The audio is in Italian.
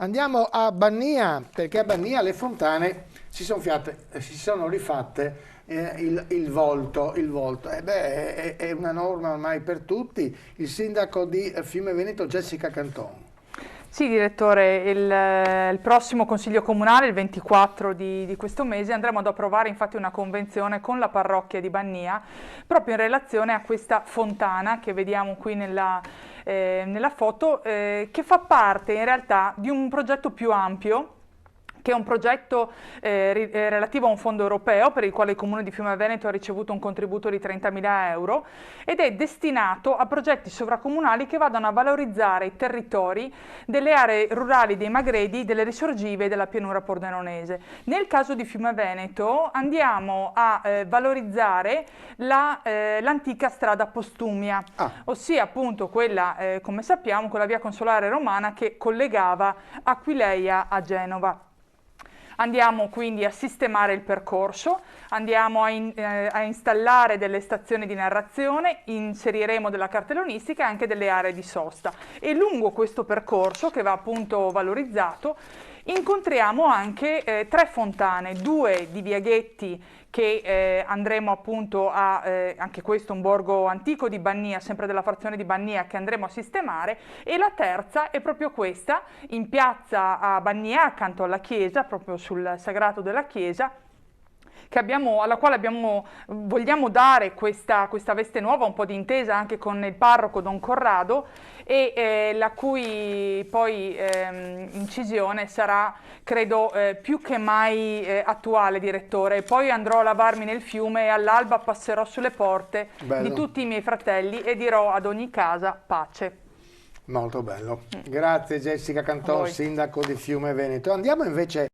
Andiamo a Bannia, perché a Bannia le fontane si sono rifatte il volto. È una norma ormai per tutti. Il sindaco di Fiume Veneto, Jessica Canton. Sì, direttore, il prossimo Consiglio Comunale, il 24 di questo mese, andremo ad approvare infatti una convenzione con la parrocchia di Bannia, proprio in relazione a questa fontana che vediamo qui nella foto, che fa parte in realtà di un progetto più ampio, che è un progetto relativo a un fondo europeo per il quale il Comune di Fiume Veneto ha ricevuto un contributo di 30.000 euro ed è destinato a progetti sovracomunali che vadano a valorizzare i territori delle aree rurali dei Magredi, delle risorgive e della pianura pordenonese. Nel caso di Fiume Veneto andiamo a valorizzare l'antica strada Postumia, ossia appunto quella, come sappiamo, quella via consolare romana che collegava Aquileia a Genova. Andiamo quindi a sistemare il percorso, andiamo a installare delle stazioni di narrazione, inseriremo della cartellonistica e anche delle aree di sosta. E lungo questo percorso, che va appunto valorizzato, incontriamo anche tre fontane, due di Viaghetti che andremo appunto anche questo un borgo antico di Bannia, sempre della frazione di Bannia, che andremo a sistemare, e la terza è proprio questa, in piazza a Bannia, accanto alla chiesa, proprio sul sagrato della chiesa, alla quale vogliamo dare questa veste nuova, un po' di intesa anche con il parroco Don Corrado, e la cui poi incisione sarà, credo, più che mai attuale, direttore. Poi andrò a lavarmi nel fiume e all'alba passerò sulle porte di tutti i miei fratelli e dirò ad ogni casa pace. Molto bello. Grazie Jessica Canton, sindaco di Fiume Veneto. Andiamo invece